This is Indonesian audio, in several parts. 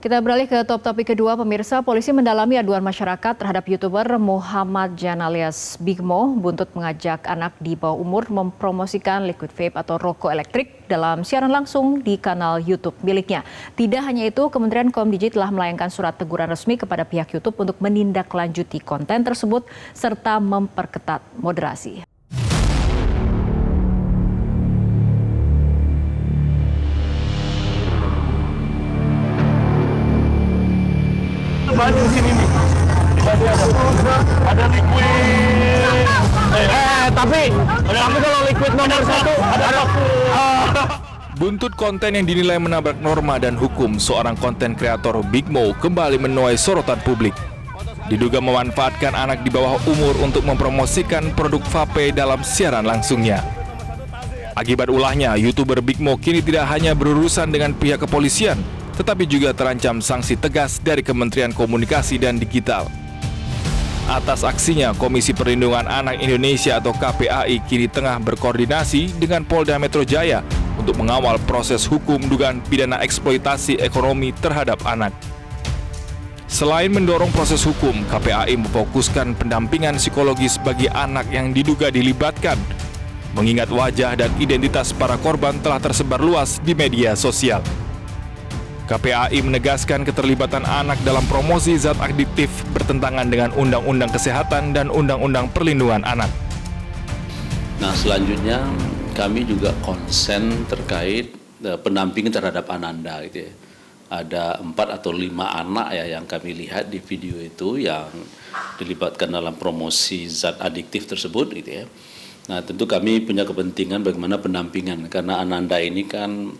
Kita beralih ke topik kedua, pemirsa. Polisi mendalami aduan masyarakat terhadap YouTuber Muhammad Jan alias Big Mo buntut mengajak anak di bawah umur mempromosikan liquid vape atau rokok elektrik dalam siaran langsung di kanal YouTube miliknya. Tidak hanya itu, Kementerian Komdigi telah melayangkan surat teguran resmi kepada pihak YouTube untuk menindaklanjuti konten tersebut serta memperketat moderasi. Banyak sini nih. Ada liquid. Tapi kalau liquid nomor 1 ada Buntut konten yang dinilai menabrak norma dan hukum, seorang konten kreator Big Mo kembali menuai sorotan publik. Diduga memanfaatkan anak di bawah umur untuk mempromosikan produk vape dalam siaran langsungnya. Akibat ulahnya, YouTuber Big Mo kini tidak hanya berurusan dengan pihak kepolisian, tetapi juga terancam sanksi tegas dari Kementerian Komunikasi dan Digital. Atas aksinya, Komisi Perlindungan Anak Indonesia atau KPAI kini tengah berkoordinasi dengan Polda Metro Jaya untuk mengawal proses hukum dugaan pidana eksploitasi ekonomi terhadap anak. Selain mendorong proses hukum, KPAI memfokuskan pendampingan psikologis bagi anak yang diduga dilibatkan, mengingat wajah dan identitas para korban telah tersebar luas di media sosial. KPAI menegaskan keterlibatan anak dalam promosi zat adiktif bertentangan dengan Undang-Undang Kesehatan dan Undang-Undang Perlindungan Anak. Nah, selanjutnya kami juga konsen terkait pendampingan terhadap Ananda gitu ya. Ada 4 atau 5 anak ya yang kami lihat di video itu yang dilibatkan dalam promosi zat adiktif tersebut gitu ya. Nah, tentu kami punya kepentingan bagaimana pendampingan karena Ananda ini kan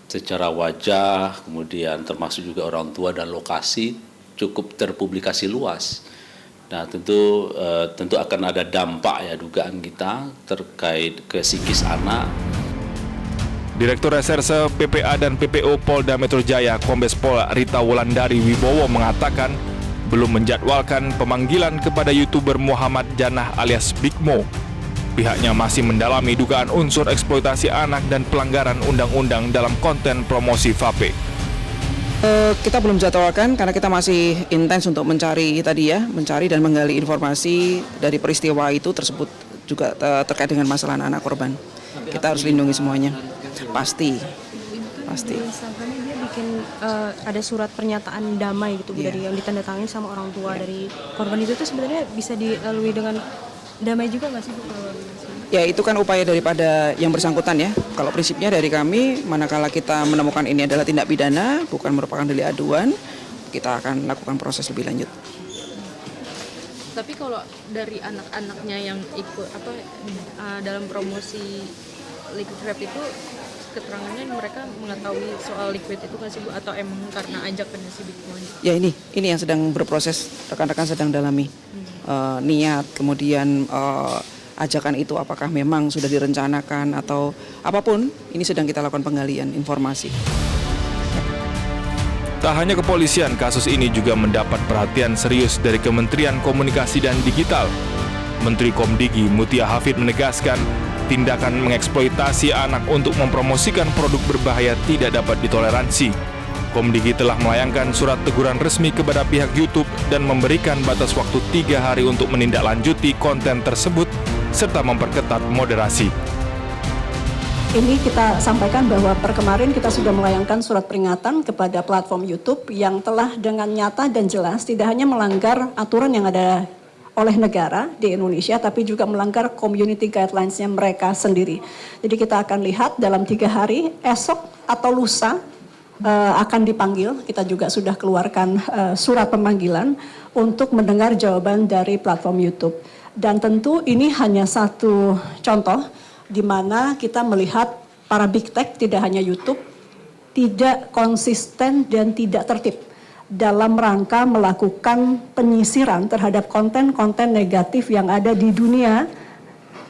secara wajah, kemudian termasuk juga orang tua dan lokasi cukup terpublikasi luas. Nah, tentu akan ada dampak ya dugaan kita terkait ke psikis anak. Direktur Reserse PPA dan PPO Polda Metro Jaya Kombes Pol Rita Wulandari Wibowo mengatakan belum menjadwalkan pemanggilan kepada YouTuber Muhammad Janah alias Big Mo. Pihaknya masih mendalami dugaan unsur eksploitasi anak dan pelanggaran undang-undang dalam konten promosi vape. Kita belum jadwalkan karena kita masih intens untuk mencari dan menggali informasi dari peristiwa itu tersebut juga terkait dengan masalah anak korban. Kita harus lindungi semuanya, pasti. Instagramnya dia bikin ada surat pernyataan damai gitu dari yang ditandatangani sama orang tua dari korban itu sebenarnya bisa dilalui dengan damai juga nggak sih Bu? Ya, itu kan upaya daripada yang bersangkutan ya. Kalau prinsipnya dari kami, manakala kita menemukan ini adalah tindak pidana, bukan merupakan delik aduan, kita akan lakukan proses lebih lanjut. Tapi kalau dari anak-anaknya yang ikut dalam promosi liquid vape itu, keterangannya mereka mengetahui soal liquid itu nggak sih Bu? Atau emang karena ajakannya si Big Mo? Ya, ini yang sedang berproses, rekan-rekan sedang dalami. Niat, kemudian ajakan itu apakah memang sudah direncanakan atau apapun, ini sedang kita lakukan penggalian informasi. Tak hanya kepolisian, kasus ini juga mendapat perhatian serius dari Kementerian Komunikasi dan Digital. Menteri Komdigi Mutia Hafid menegaskan, tindakan mengeksploitasi anak untuk mempromosikan produk berbahaya tidak dapat ditoleransi. Komdigi telah melayangkan surat teguran resmi kepada pihak YouTube dan memberikan batas waktu 3 hari untuk menindaklanjuti konten tersebut serta memperketat moderasi. Ini kita sampaikan bahwa per kemarin kita sudah melayangkan surat peringatan kepada platform YouTube yang telah dengan nyata dan jelas tidak hanya melanggar aturan yang ada oleh negara di Indonesia, tapi juga melanggar community guidelines-nya mereka sendiri. Jadi kita akan lihat dalam 3 hari, esok atau lusa, akan dipanggil. Kita juga sudah keluarkan surat pemanggilan untuk mendengar jawaban dari platform YouTube. Dan tentu ini hanya satu contoh di mana kita melihat para big tech, tidak hanya YouTube, tidak konsisten dan tidak tertib dalam rangka melakukan penyisiran terhadap konten-konten negatif yang ada di dunia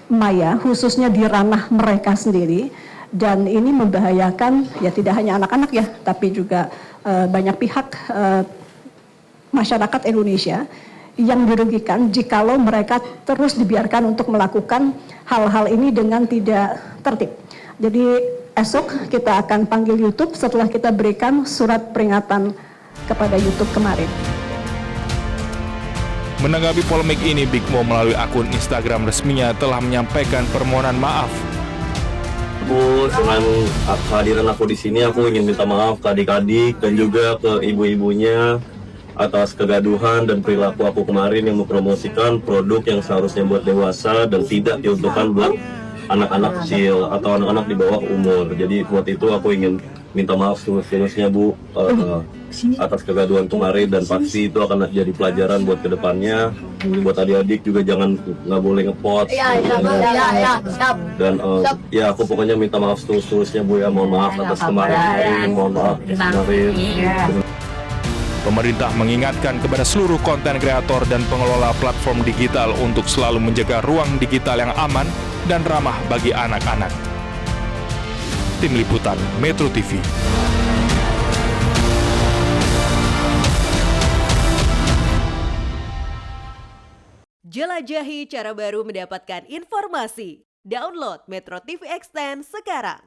maya, khususnya di ranah mereka sendiri. Dan ini membahayakan ya tidak hanya anak-anak ya, tapi juga banyak pihak masyarakat Indonesia yang dirugikan jikalau mereka terus dibiarkan untuk melakukan hal-hal ini dengan tidak tertib. Jadi esok kita akan panggil YouTube setelah kita berikan surat peringatan kepada YouTube kemarin. Menanggapi polemik ini, Big Mo melalui akun Instagram resminya telah menyampaikan permohonan maaf. Bu, dengan kehadiran aku di sini, aku ingin minta maaf ke adik-adik dan juga ke ibu-ibunya atas kegaduhan dan perilaku aku kemarin yang mempromosikan produk yang seharusnya buat dewasa dan tidak diuntukkan buat anak-anak kecil atau anak-anak di bawah umur. Jadi buat itu aku ingin minta maaf tulus-tulusnya Bu atas kegaduhan kemarin, dan pasti itu akan jadi pelajaran buat kedepannya. Buat adik-adik juga nggak boleh ngepot. Dan ya aku pokoknya minta maaf tulus-tulusnya Bu ya, mohon maaf atas kemarin, mohon maaf kemarin. Pemerintah mengingatkan kepada seluruh konten kreator dan pengelola platform digital untuk selalu menjaga ruang digital yang aman dan ramah bagi anak-anak. Tim Liputan Metro TV. Jelajahi cara baru mendapatkan informasi. Download Metro TV Extend sekarang.